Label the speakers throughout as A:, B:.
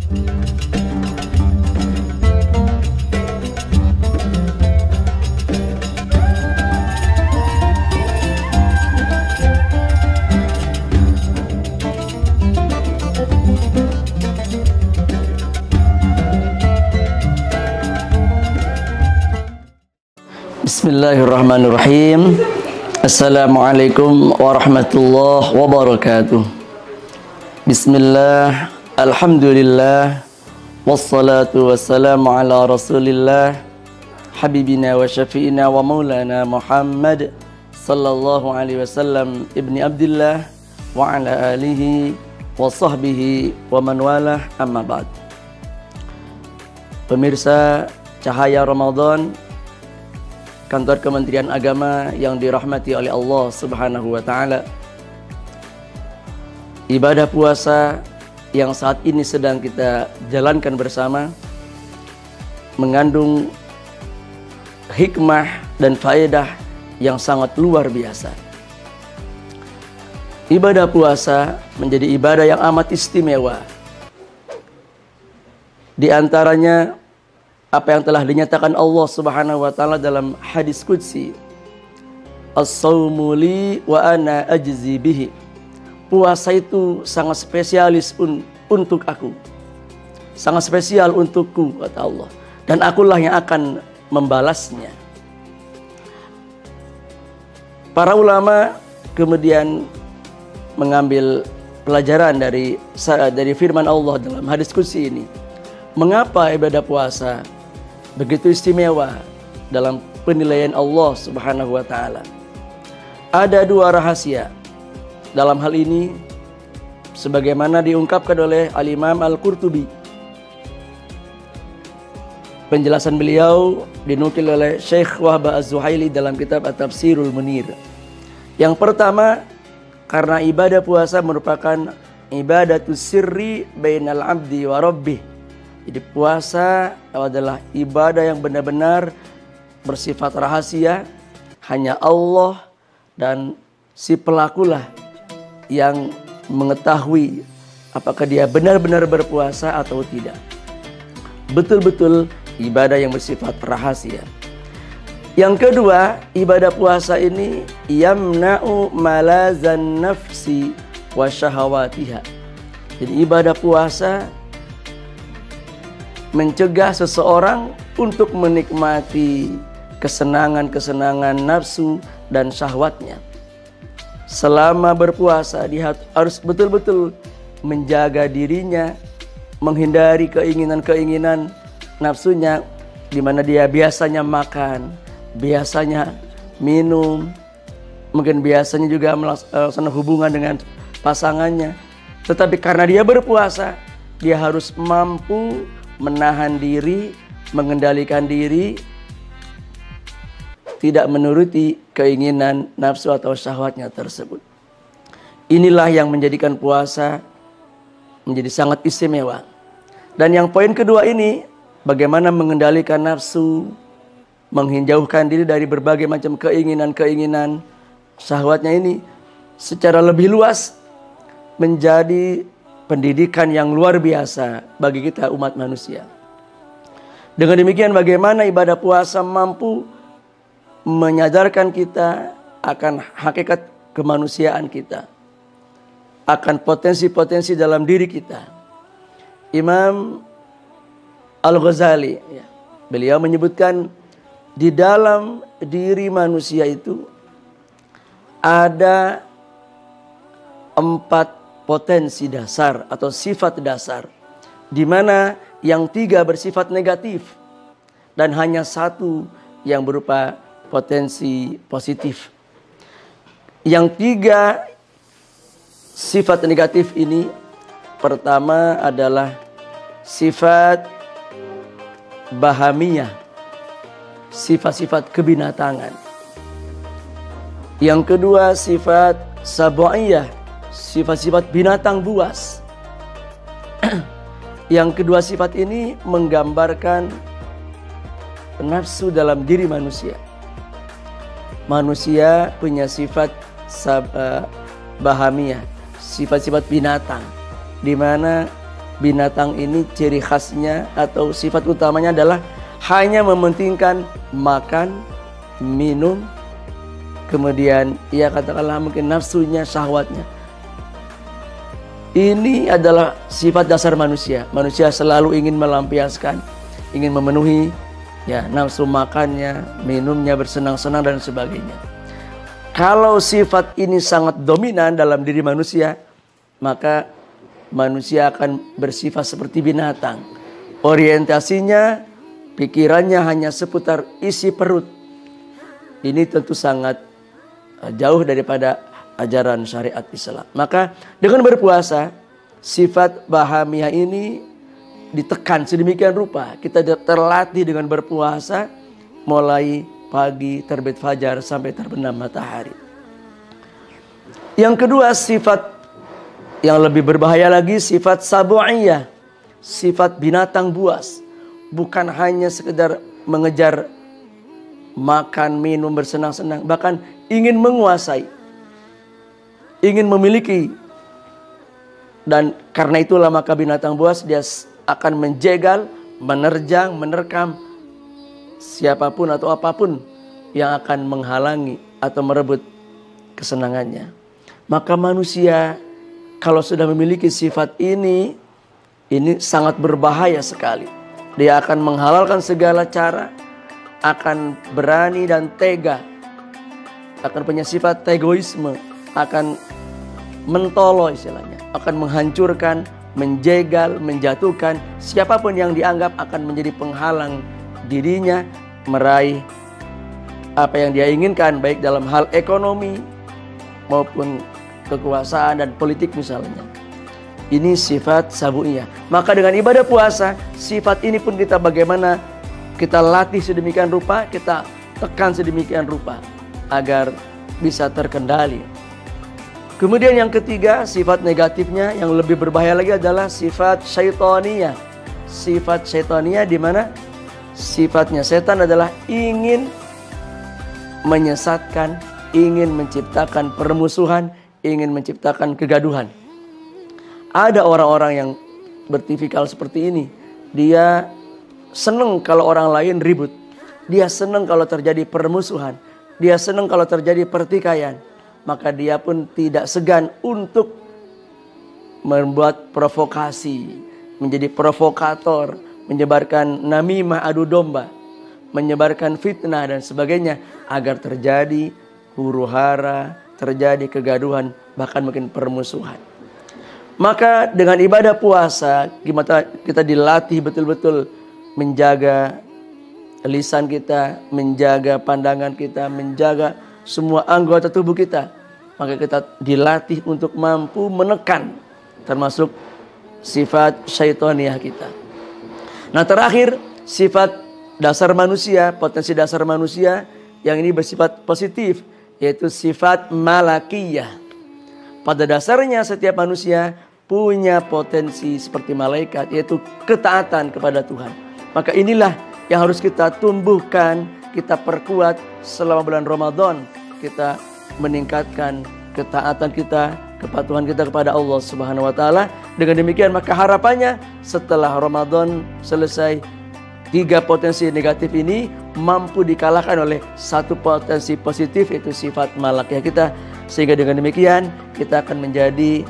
A: Bismillahirrahmanirrahim. Assalamualaikum warahmatullahi wabarakatuh. Bismillah, alhamdulillah, wassalatu wassalamu ala rasulillah, habibina wa syafi'ina wa maulana Muhammad sallallahu alaihi wasallam ibni Abdillah wa ala alihi wa sahbihi wa man walah, amma ba'd. Pemirsa Cahaya Ramadan, Kantor Kementerian Agama yang dirahmati oleh Allah Subhanahu wa Ta'ala, ibadah puasa yang saat ini sedang kita jalankan bersama mengandung hikmah dan faedah yang sangat luar biasa. Ibadah puasa menjadi ibadah yang amat istimewa. Di antaranya apa yang telah dinyatakan Allah Subhanahu wa Ta'ala dalam hadis qudsi, as-saumu li wa ana ajzi bihi. Puasa itu sangat spesialis untuk aku, sangat spesial untukku, kata Allah, dan akulah yang akan membalasnya. Para ulama kemudian mengambil pelajaran dari firman Allah dalam hadis qudsi ini. Mengapa ibadah puasa begitu istimewa dalam penilaian Allah Subhanahu wa Ta'ala? Ada dua rahasia dalam hal ini, sebagaimana diungkapkan oleh Al-Imam Al-Qurtubi. Penjelasan beliau dinukil oleh Syekh Wahab Az-Zuhaili dalam kitab At-Tafsirul Munir. Yang pertama, karena ibadah puasa merupakan ibadatus sirri bainal abdi wa rabbih. Jadi puasa adalah ibadah yang benar-benar bersifat rahasia, hanya Allah dan si pelakulah yang mengetahui apakah dia benar-benar berpuasa atau tidak. Betul-betul ibadah yang bersifat rahasia. Yang kedua, ibadah puasa ini yamna'u malazan nafsi wa syahawatiha. Jadi ibadah puasa mencegah seseorang untuk menikmati kesenangan-kesenangan nafsu dan syahwatnya. Selama berpuasa dia harus betul-betul menjaga dirinya, menghindari keinginan-keinginan nafsunya, di mana dia biasanya makan, biasanya minum, mungkin biasanya juga melaksanakan hubungan dengan pasangannya. Tetapi karena dia berpuasa, dia harus mampu menahan diri, mengendalikan diri, tidak menuruti keinginan nafsu atau syahwatnya tersebut. Inilah yang menjadikan puasa menjadi sangat istimewa. Dan yang poin kedua ini, bagaimana mengendalikan nafsu, menghijaukan diri dari berbagai macam keinginan-keinginan syahwatnya ini secara lebih luas, menjadi pendidikan yang luar biasa bagi kita umat manusia. Dengan demikian, bagaimana ibadah puasa mampu menyadarkan kita akan hakikat kemanusiaan kita, akan potensi-potensi dalam diri kita. Imam Al-Ghazali, beliau menyebutkan di dalam diri manusia itu ada 4 potensi dasar atau sifat dasar, di mana yang 3 bersifat negatif dan hanya 1 yang berupa potensi positif. Yang 3 sifat negatif ini, pertama adalah sifat bahamiyah, sifat-sifat kebinatangan. Yang kedua sifat sabu'iyah, sifat-sifat binatang buas. Yang kedua sifat ini menggambarkan nafsu dalam diri manusia. Manusia punya sifat bahamiyah, sifat-sifat binatang, di mana binatang ini ciri khasnya atau sifat utamanya adalah hanya mementingkan makan, minum, kemudian ya katakanlah mungkin nafsunya, syahwatnya. Ini adalah sifat dasar manusia. Manusia selalu ingin melampiaskan, ingin memenuhi ya nafsu makannya, minumnya, bersenang-senang dan sebagainya. Kalau sifat ini sangat dominan dalam diri manusia, maka manusia akan bersifat seperti binatang. Orientasinya, pikirannya hanya seputar isi perut. Ini tentu sangat jauh daripada ajaran syariat Islam. Maka dengan berpuasa, sifat bahamiyah ini ditekan sedemikian rupa. Kita terlatih dengan berpuasa mulai pagi terbit fajar sampai terbenam matahari. Yang kedua, sifat yang lebih berbahaya lagi, sifat sabu'iyah, sifat binatang buas. Bukan hanya sekedar mengejar makan, minum, bersenang-senang, bahkan ingin menguasai, ingin memiliki. Dan karena itulah maka binatang buas dia akan menjegal, menerjang, menerkam siapapun atau apapun yang akan menghalangi atau merebut kesenangannya. Maka manusia kalau sudah memiliki sifat ini sangat berbahaya sekali. Dia akan menghalalkan segala cara, akan berani dan tega, akan punya sifat egoisme, akan mentolo istilahnya, akan menghancurkan, menjegal, menjatuhkan siapapun yang dianggap akan menjadi penghalang dirinya meraih apa yang dia inginkan, baik dalam hal ekonomi maupun kekuasaan dan politik misalnya. Ini sifat sabu'iyah. Maka dengan ibadah puasa, sifat ini pun kita bagaimana kita latih sedemikian rupa, kita tekan sedemikian rupa agar bisa terkendali. Kemudian yang ketiga, sifat negatifnya yang lebih berbahaya lagi adalah sifat syaitaniyah. Sifat syaitaniyah di mana sifatnya setan adalah ingin menyesatkan, ingin menciptakan permusuhan, ingin menciptakan kegaduhan. Ada orang-orang yang bertipikal seperti ini. Dia senang kalau orang lain ribut. Dia senang kalau terjadi permusuhan. Dia senang kalau terjadi pertikaian. Maka dia pun tidak segan untuk membuat provokasi, menjadi provokator, menyebarkan namimah, adu domba, menyebarkan fitnah dan sebagainya agar terjadi huru-hara, terjadi kegaduhan, bahkan mungkin permusuhan. Maka dengan ibadah puasa kita dilatih betul-betul menjaga lisan kita, menjaga pandangan kita, menjaga semua anggota tubuh kita. Maka kita dilatih untuk mampu menekan termasuk sifat syaitaniyah kita. Nah terakhir, sifat dasar manusia, potensi dasar manusia yang ini bersifat positif, yaitu sifat malakiyah. Pada dasarnya setiap manusia punya potensi seperti malaikat, yaitu ketaatan kepada Tuhan. Maka inilah yang harus kita tumbuhkan, kita perkuat selama bulan Ramadan. Kita meningkatkan ketaatan kita, kepatuhan kita kepada Allah Subhanahu wa taala. Dengan demikian maka harapannya setelah Ramadan selesai, 3 potensi negatif ini mampu dikalahkan oleh 1 potensi positif, yaitu sifat malakiyah kita. Sehingga dengan demikian kita akan menjadi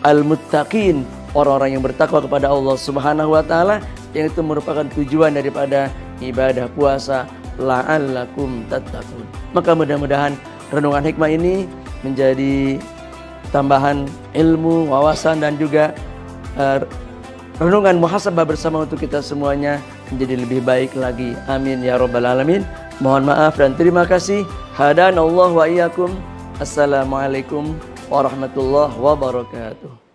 A: al-muttaqin, orang-orang yang bertakwa kepada Allah Subhanahu wa taala, yang itu merupakan tujuan daripada ibadah puasa, la'allakum tattaqun. Maka mudah-mudahan renungan hikmah ini menjadi tambahan ilmu, wawasan dan juga renungan muhasabah bersama untuk kita semuanya menjadi lebih baik lagi. Amin ya rabbal alamin. Mohon maaf dan terima kasih. Hadanallahu wa iyyakum. Assalamualaikum warahmatullahi wabarakatuh.